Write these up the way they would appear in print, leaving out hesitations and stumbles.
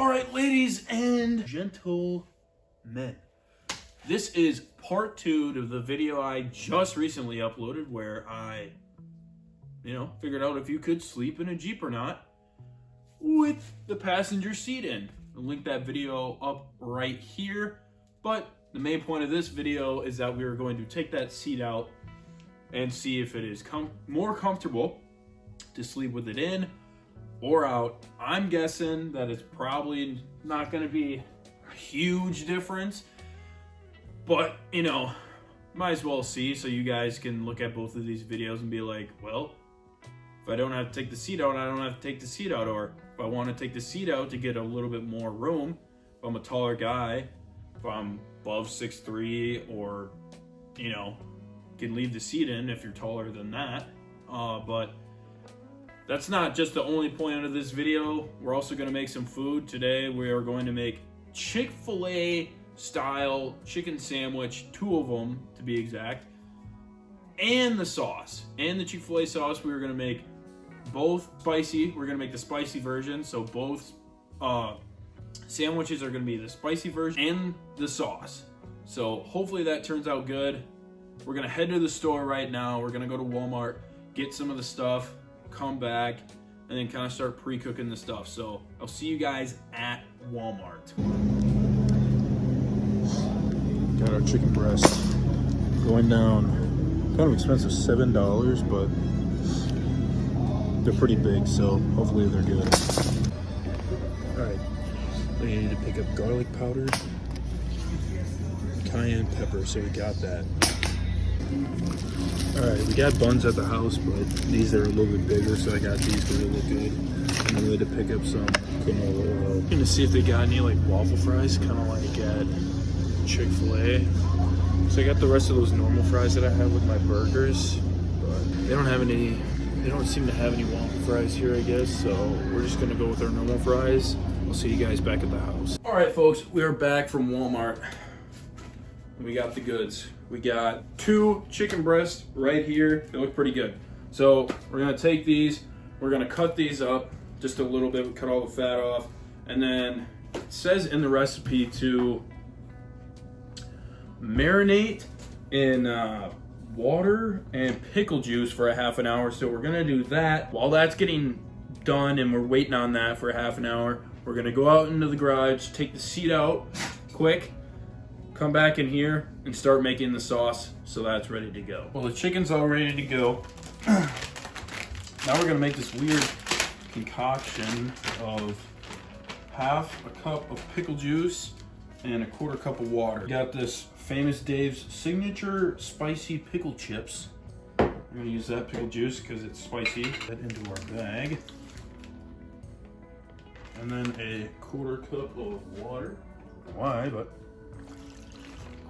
All right, ladies and gentlemen, this is part 2 to the video I just recently uploaded where I, figured out if you could sleep in a Jeep or not with the passenger seat in. I'll link that video up right here. But the main point of this video is that we are going to take that seat out and see if it is more comfortable to sleep with it in or out. I'm guessing that it's probably not going to be a huge difference, but might as well see so you guys can look at both of these videos and be like, well, if I don't have to take the seat out, I don't have to take the seat out. Or if I want to take the seat out to get a little bit more room, if I'm a taller guy, if I'm above 6'3", or can leave the seat in if you're taller than that. But that's not just the only point of this video. We're also going to make some food. Today we are going to make Chick-fil-A style chicken sandwich, 2 of them to be exact, and the sauce. And the Chick-fil-A sauce, we are going to make both spicy. We're going to make the spicy version, so both sandwiches are going to be the spicy version and the sauce. So hopefully that turns out good. We're going to head to the store right now. We're going to go to Walmart, get some of the stuff, come back, and then kind of start pre-cooking the stuff. So I'll see you guys at Walmart. Got our chicken breast going down. Kind of expensive, $7, but they're pretty big, so hopefully they're good. All right, we need to pick up garlic powder, cayenne pepper, so we got that. All right, we got buns at the house, but these are a little bit bigger, so I got these because they look good. And then we had to pick up some canola oil. I'm gonna see if they got any like waffle fries, kind of like at Chick-fil-A. So I got the rest of those normal fries that I have with my burgers, but they don't have any. They don't seem to have any waffle fries here, I guess. So we're just gonna go with our normal fries. I'll see you guys back at the house. All right, folks, we are back from Walmart. We got the goods. We got 2 chicken breasts right here. They look pretty good. So we're gonna take these. We're gonna cut these up just a little bit. We cut all the fat off, and then it says in the recipe to marinate in water and pickle juice for a half an hour. So we're gonna do that. While that's getting done and we're waiting on that for a half an hour, we're gonna go out into the garage, take the seat out quick, come back in here and start making the sauce so that's ready to go. Well, the chicken's all ready to go. Now we're gonna make this weird concoction of half a cup of pickle juice and a 1/4 cup of water. We got this Famous Dave's signature spicy pickle chips. I'm gonna use that pickle juice because it's spicy. That into our bag. And then a 1/4 cup of water. Why, but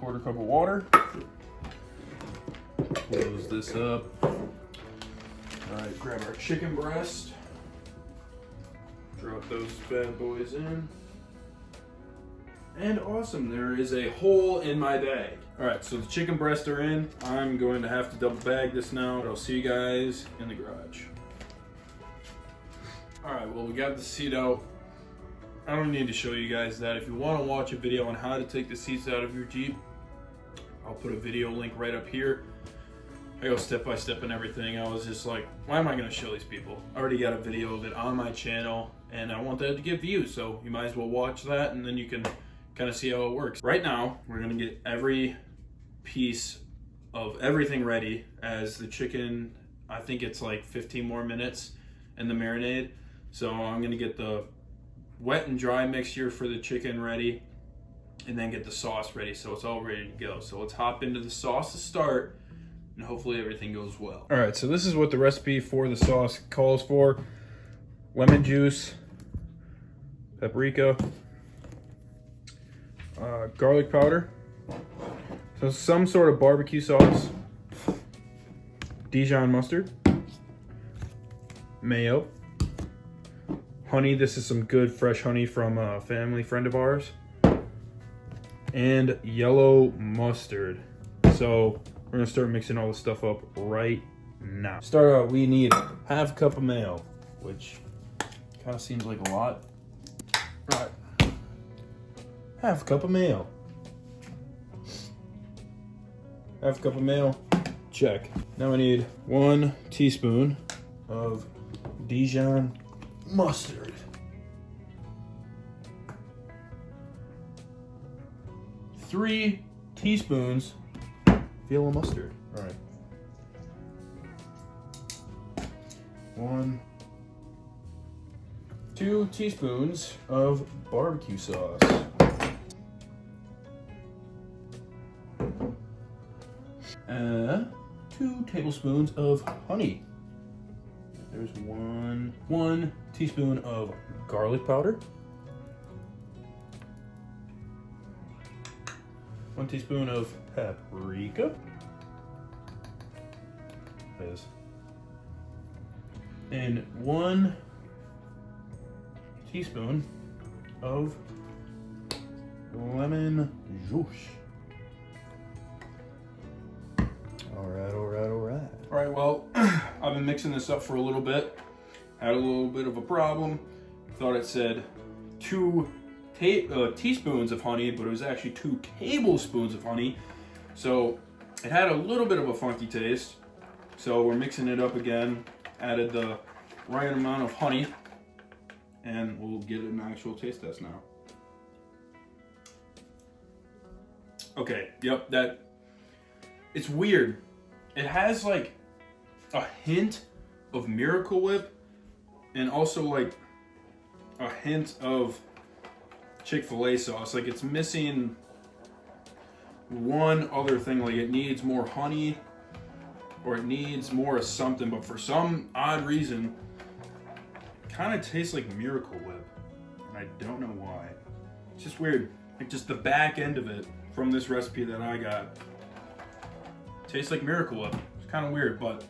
1/4 cup of water. Close this up. All right, grab our chicken breast. Drop those bad boys in. And awesome, there is a hole in my bag. All right, so the chicken breasts are in. I'm going to have to double bag this now, but I'll see you guys in the garage. All right, well, we got the seat out. I don't need to show you guys that. If you want to watch a video on how to take the seats out of your Jeep, I'll put a video link right up here. I go step by step and everything. I was just like, why am I going to show these people? I already got a video of it on my channel, and I want that to get views, so you might as well watch that, and then you can kind of see how it works. Right now, we're going to get every piece of everything ready as the chicken, I think it's like 15 more minutes in the marinade. So I'm going to get the wet and dry mixture for the chicken ready, and then get the sauce ready so it's all ready to go. So let's hop into the sauce to start, and hopefully everything goes well. All right, so this is what the recipe for the sauce calls for. Lemon juice, paprika, garlic powder, so some sort of barbecue sauce, Dijon mustard, mayo, honey. This is some good fresh honey from a family friend of ours, and yellow mustard. So we're gonna start mixing all this stuff up right now. Start out, we need half a cup of mayo, which kind of seems like a lot. All right. half cup of mayo. Half cup of mayo, check. Now I need 1 teaspoon of Dijon mustard. 3 teaspoons Feel mustard. All right. 2 teaspoons of barbecue sauce. 2 tablespoons of honey. There's one teaspoon of garlic powder. 1 teaspoon of paprika. And 1 teaspoon of lemon juice. All right, well, I've been mixing this up for a little bit. Had a little bit of a problem. Thought it said 2 teaspoons of honey, but it was actually 2 tablespoons of honey. So it had a little bit of a funky taste. So we're mixing it up again. Added the right amount of honey, and we'll get an actual taste test now. Okay, yep, it's weird. It has like a hint of Miracle Whip and also like a hint of Chick-fil-A sauce. Like it's missing one other thing. Like it needs more honey or it needs more of something, but for some odd reason, it kind of tastes like Miracle Whip. And I don't know why. It's just weird. Like just the back end of it from this recipe that I got tastes like Miracle Whip. It's kind of weird, but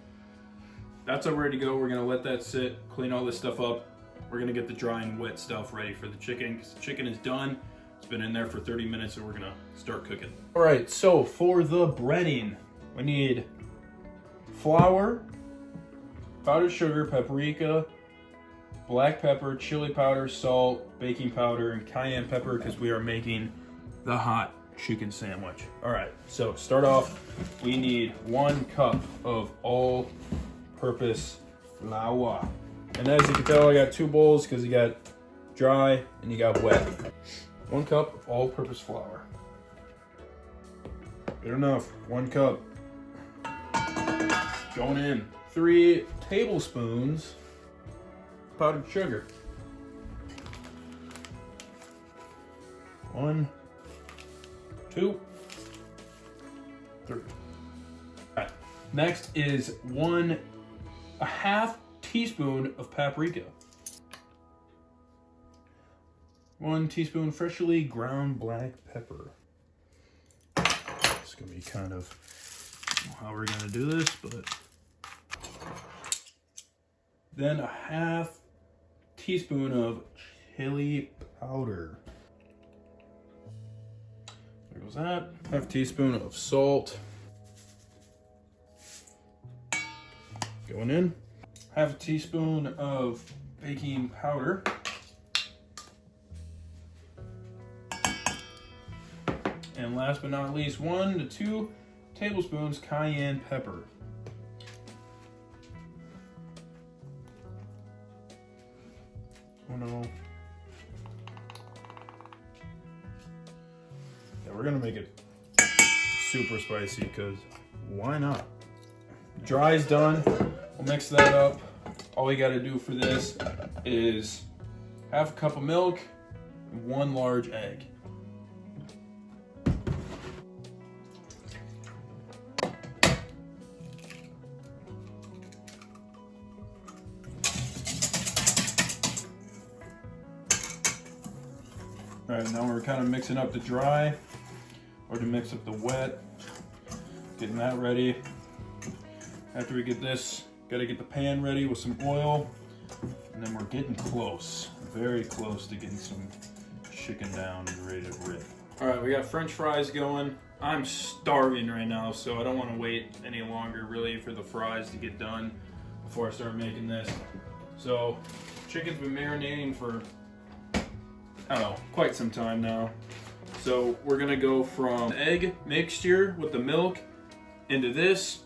that's all ready to go. We're gonna let that sit, clean all this stuff up. We're gonna get the dry and wet stuff ready for the chicken because the chicken is done. It's been in there for 30 minutes, so we're gonna start cooking. All right, so for the breading, we need flour, powdered sugar, paprika, black pepper, chili powder, salt, baking powder, and cayenne pepper because we are making the hot chicken sandwich. All right, so start off, we need 1 cup of all-purpose flour. And as you can tell, I got 2 bowls because you got dry and you got wet. 1 cup of all-purpose flour. Good enough, 1 cup. Going in. 3 tablespoons powdered sugar. 1, 2, 3. All right. Next is 1/2 teaspoon of paprika. 1 teaspoon freshly ground black pepper. It's gonna be kind of how we're gonna do this, but then 1/2 teaspoon of chili powder. There goes that. 1/2 teaspoon of salt. Going in. 1/2 teaspoon of baking powder. And last but not least, 1 to 2 tablespoons cayenne pepper. Oh no. Yeah, we're gonna make it super spicy because why not? Dry is done. We'll mix that up. All we gotta do for this is 1/2 cup of milk and 1 large egg. All right, now we're kind of mixing up the dry or to mix up the wet. Getting that ready. After we get this, gotta get the pan ready with some oil, and then we're getting close, very close to getting some chicken down and ready to rip. All right, we got French fries going. I'm starving right now, so I don't want to wait any longer really for the fries to get done before I start making this. So, chicken's been marinating for, I don't know, quite some time now. So we're gonna go from egg mixture with the milk into this,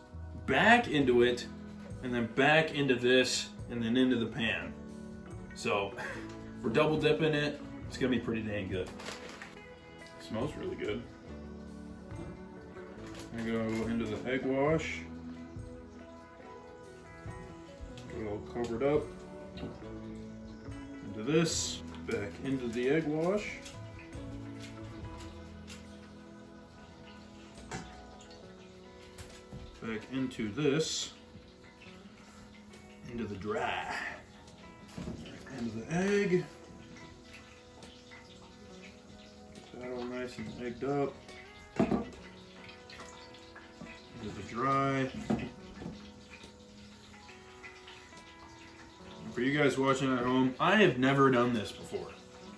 back into it, and then back into this, and then into the pan. So we're double dipping it. It's gonna be pretty dang good. It smells really good. I'm gonna go into the egg wash. Get it all covered up. Into this, back into the egg wash. Back into this, into the dry, into the egg. Get that all nice and egged up. Into the dry. For you guys watching at home, I have never done this before.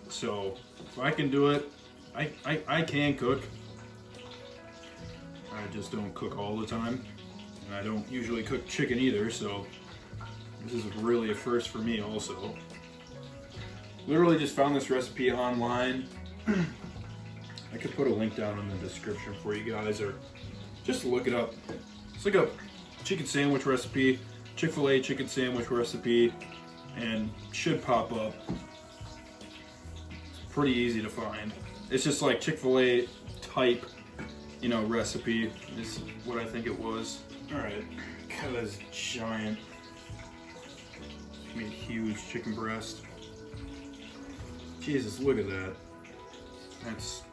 So if I can do it, I can cook. I just don't cook all the time. And I don't usually cook chicken either, so this is really a first for me also. Literally just found this recipe online. I could put a link down in the description for you guys, or just look it up. Just look up chicken sandwich recipe, Chick-fil-A chicken sandwich recipe, and should pop up. It's pretty easy to find. It's just like Chick-fil-A type, you know, recipe. This is what I think it was. All right, got this giant, I mean huge chicken breast. Jesus, look at that. That's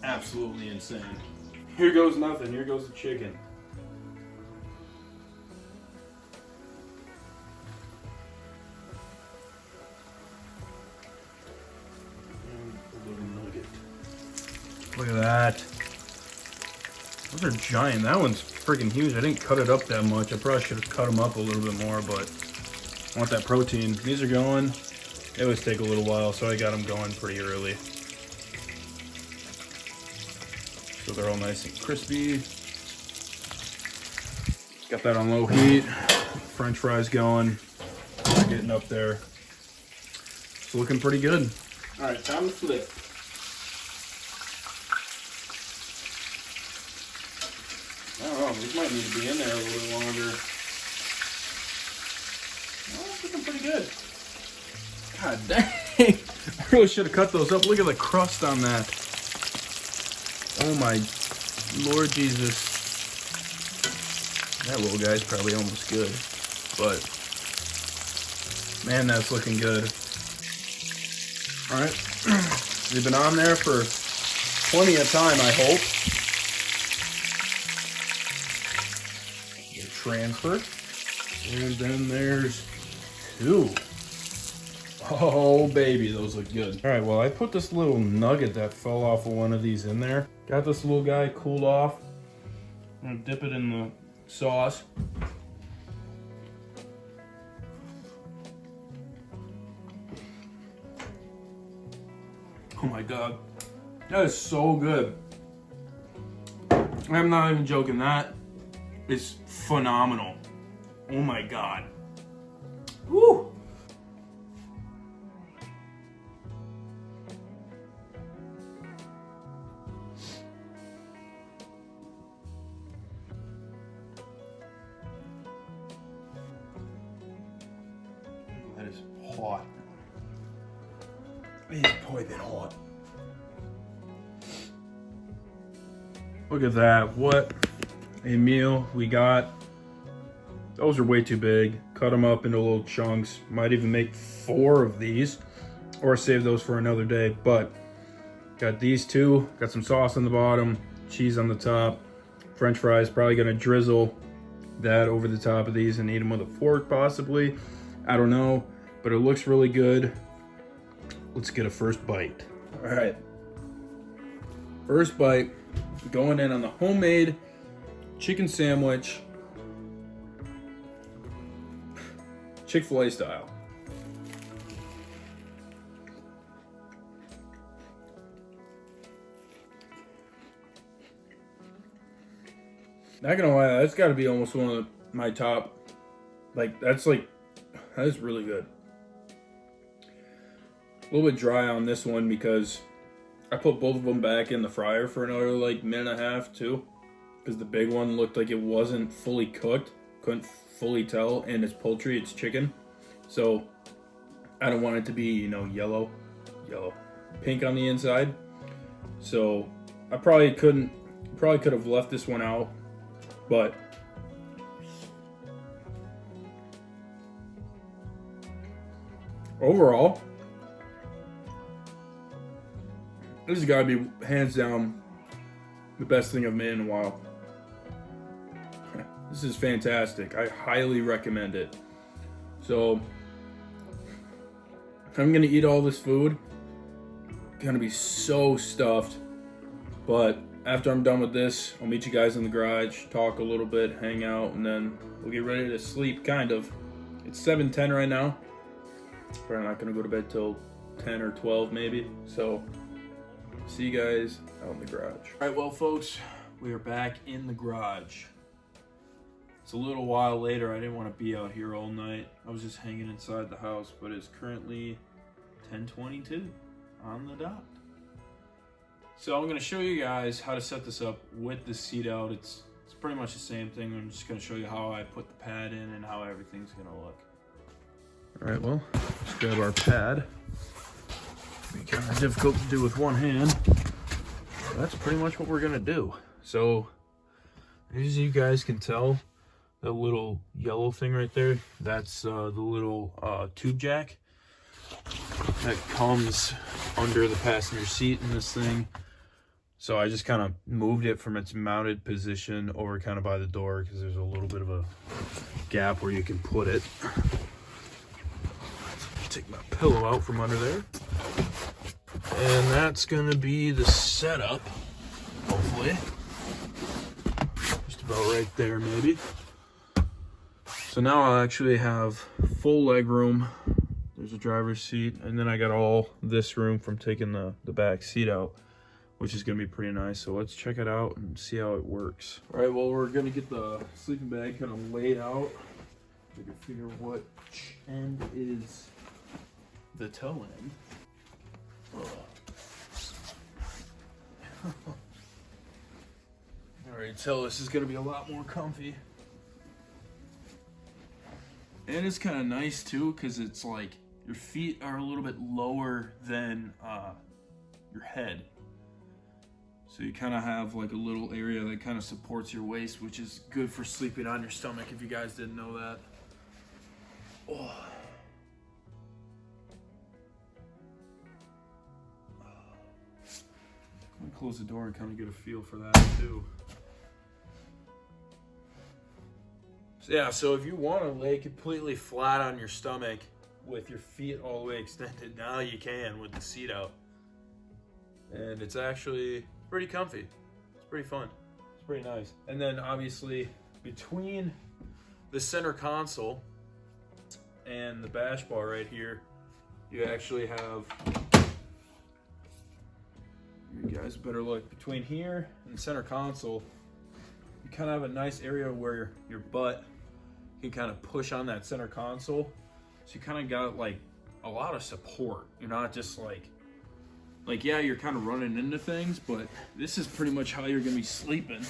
absolutely insane. Here goes nothing, here goes the chicken. And a little nugget. Look at that. Those are giant. That one's freaking huge. I didn't cut it up that much. I probably should have cut them up a little bit more, but I want that protein. These are going. They always take a little while, so I got them going pretty early. So they're all nice and crispy. Got that on low heat. French fries going. They're getting up there. It's looking pretty good. All right, time to flip. I don't know, these might need to be in there a little bit longer. Oh, it's looking pretty good. God dang. I really should have cut those up. Look at the crust on that. Oh my Lord Jesus. That little guy's probably almost good. But, man, that's looking good. All right. They've been on there for plenty of time, I hope. Transfer, and then there's two. Oh baby, those look good. All right, well, I put this little nugget that fell off of one of these in there. Got this little guy cooled off. I'm gonna dip it in the sauce. Oh my God, that is so good. I'm not even joking, that is phenomenal. Oh my God. Woo! That is hot. That is probably been hot. Look at that. What a meal we got. Those are way too big. Cut them up into little chunks. Might even make 4 of these or save those for another day. But got these two. Got some sauce on the bottom, cheese on the top, French fries. Probably gonna drizzle that over the top of these and eat them with a fork possibly. I don't know, but it looks really good. Let's get a first bite. All right. First bite, going in on the homemade chicken sandwich, Chick-fil-A style. Not gonna lie, that's gotta be almost one of my top, that is really good. A little bit dry on this one because I put both of them back in the fryer for another like minute and a half too, because the big one looked like it wasn't fully cooked. Couldn't fully tell, and it's poultry, it's chicken, so I don't want it to be, you know, yellow, pink on the inside. So I probably could have left this one out, but overall, this has got to be hands down the best thing I've made in a while. This is fantastic. I highly recommend it. So I'm gonna eat all this food. Gonna be so stuffed. But after I'm done with this, I'll meet you guys in the garage, talk a little bit, hang out, and then we'll get ready to sleep, kind of. It's 7:10 right now. Probably not gonna go to bed till 10 or 12 maybe. So see you guys out in the garage. All right, well folks, we are back in the garage. It's a little while later. I didn't want to be out here all night. I was just hanging inside the house, but it's currently 10:22 on the dot. So I'm going to show you guys how to set this up with the seat out. It's pretty much the same thing. I'm just going to show you how I put the pad in and how everything's going to look. All right, well, let's grab our pad. Be kind of difficult to do with one hand. That's pretty much what we're going to do. So as you guys can tell, that little yellow thing right there, that's the little tube jack that comes under the passenger seat in this thing. So I just kind of moved it from its mounted position over kind of by the door because there's a little bit of a gap where you can put it. Take my pillow out from under there. And that's gonna be the setup, hopefully. Just about right there maybe. So now I'll actually have full leg room. There's a driver's seat, and then I got all this room from taking the back seat out, which is gonna be pretty nice. So let's check it out and see how it works. All right, well, we're gonna get the sleeping bag kind of laid out. We can figure what end is the toe end. All right, so this is gonna be a lot more comfy. And it's kind of nice too, because it's like your feet are a little bit lower than your head. So you kind of have like a little area that kind of supports your waist, which is good for sleeping on your stomach if you guys didn't know that. Oh. I'm gonna close the door and kind of get a feel for that too. Yeah, so if you want to lay completely flat on your stomach with your feet all the way extended, now you can with the seat out. And it's actually pretty comfy. It's pretty fun. It's pretty nice. And then obviously between the center console and the bash bar right here, you actually have, you guys better look, between here and the center console, you kind of have a nice area where your butt can kind of push on that center console. So you kind of got like a lot of support. You're not just like yeah, you're kind of running into things, but this is pretty much how you're gonna be sleeping.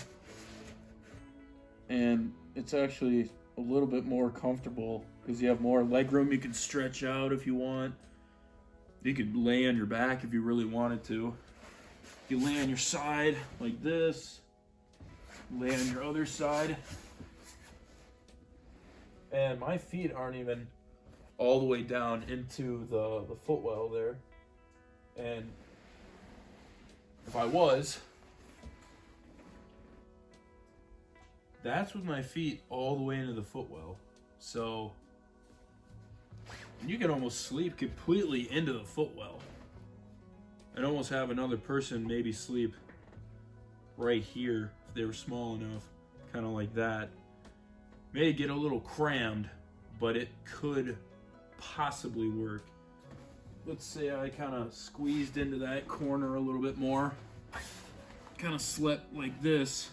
And it's actually a little bit more comfortable because you have more leg room. You can stretch out if you want. You could lay on your back if you really wanted to. You lay on your side like this. Lay on your other side. And my feet aren't even all the way down into the footwell there. And if I was, that's with my feet all the way into the footwell. So you can almost sleep completely into the footwell and almost have another person maybe sleep right here if they were small enough, kind of like that. May get a little crammed, but it could possibly work. Let's say I kind of squeezed into that corner a little bit more, kind of slept like this,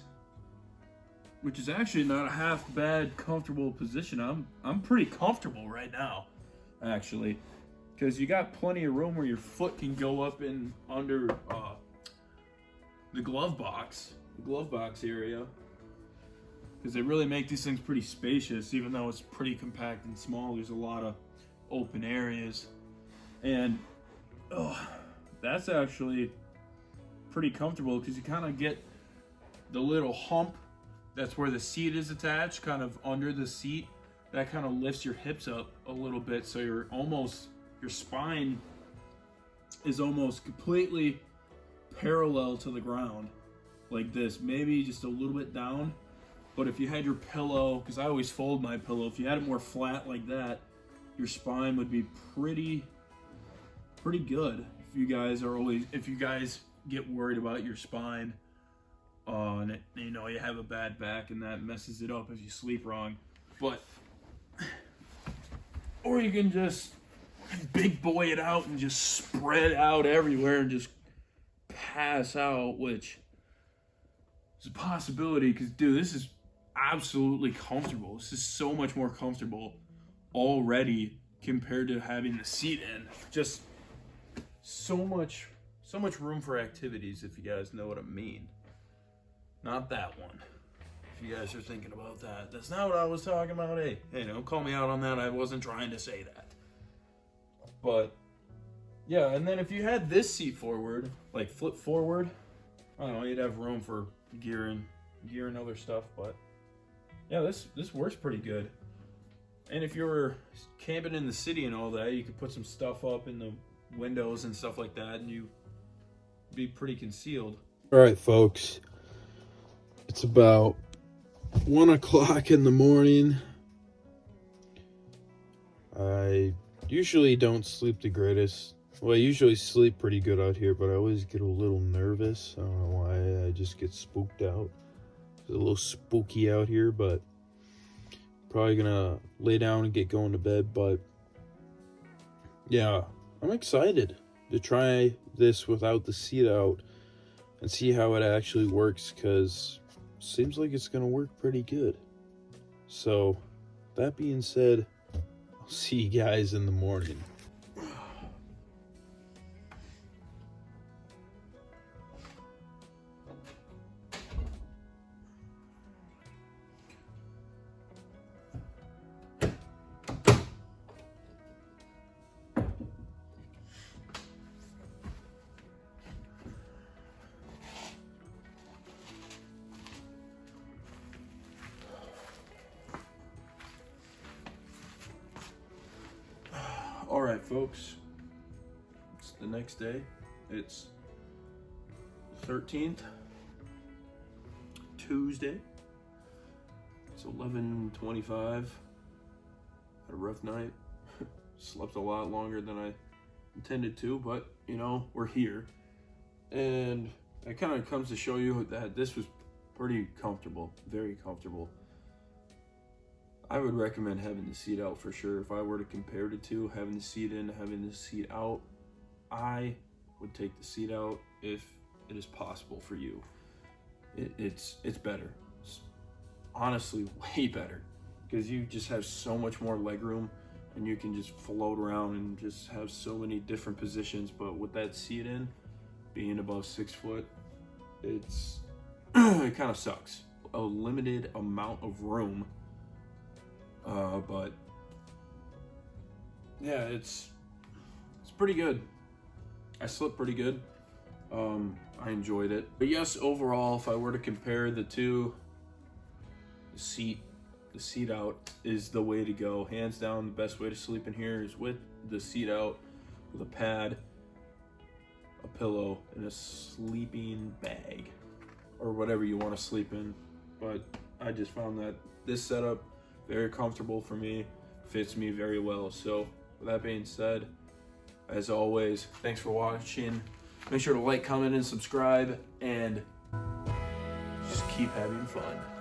which is actually not a half bad comfortable position. I'm pretty comfortable right now, actually. because you got plenty of room where your foot can go up in under the glove box area, because they really make these things pretty spacious. Even though it's pretty compact and small, there's a lot of open areas, and that's actually pretty comfortable because you kind of get the little hump that's where the seat is attached, kind of under the seat. That kind of lifts your hips up a little bit, so your spine is almost completely parallel to the ground, like this, maybe just a little bit down. But if you had your pillow, because I always fold my pillow, if you had it more flat like that, your spine would be pretty good. If you guys get worried about your spine, and you know you have a bad back and that messes it up if you sleep wrong, or you can just big boy it out and just spread out everywhere and just pass out, which is a possibility. Because dude, this is absolutely comfortable. This is so much more comfortable already compared to having the seat in. Just so much room for activities, if you guys know what I mean. Not that one. If you guys are thinking about that, that's not what I was talking about. Hey, don't call me out on that. I wasn't trying to say that. But yeah, and then if you had this seat forward, like flip forward, I don't know, you'd have room for gear and other stuff. But yeah, this works pretty good. And if you were camping in the city and all that, you could put some stuff up in the windows and stuff like that, and you'd be pretty concealed. All right, folks. It's about 1 o'clock in the morning. I usually don't sleep the greatest. Well, I usually sleep pretty good out here, but I always get a little nervous. I don't know why. I just get spooked out. It's a little spooky out here, but probably gonna lay down and get going to bed. But yeah, I'm excited to try this without the seat out and see how it actually works, because seems like it's gonna work pretty good. So that being said, I'll see you guys in the morning. All right, folks, it's the next day. It's 13th, Tuesday. It's 11:25. Had a rough night. Slept a lot longer than I intended to, but you know, we're here. And it kind of comes to show you that this was pretty comfortable, very comfortable. I would recommend having the seat out for sure. If I were to compare the two, having the seat in, having the seat out, I would take the seat out if it is possible for you. It's better. It's honestly way better, because you just have so much more leg room and you can just float around and just have so many different positions. But with that seat in, being above 6 foot, it kind of sucks. A limited amount of room. But yeah, it's pretty good. I slept pretty good. I enjoyed it. But yes, overall, if I were to compare the two, the seat out is the way to go. Hands down, the best way to sleep in here is with the seat out, with a pad, a pillow, and a sleeping bag, or whatever you want to sleep in. But I just found that this setup very comfortable for me, fits me very well. So with that being said, as always, thanks for watching. Make sure to like, comment, and subscribe, and just keep having fun.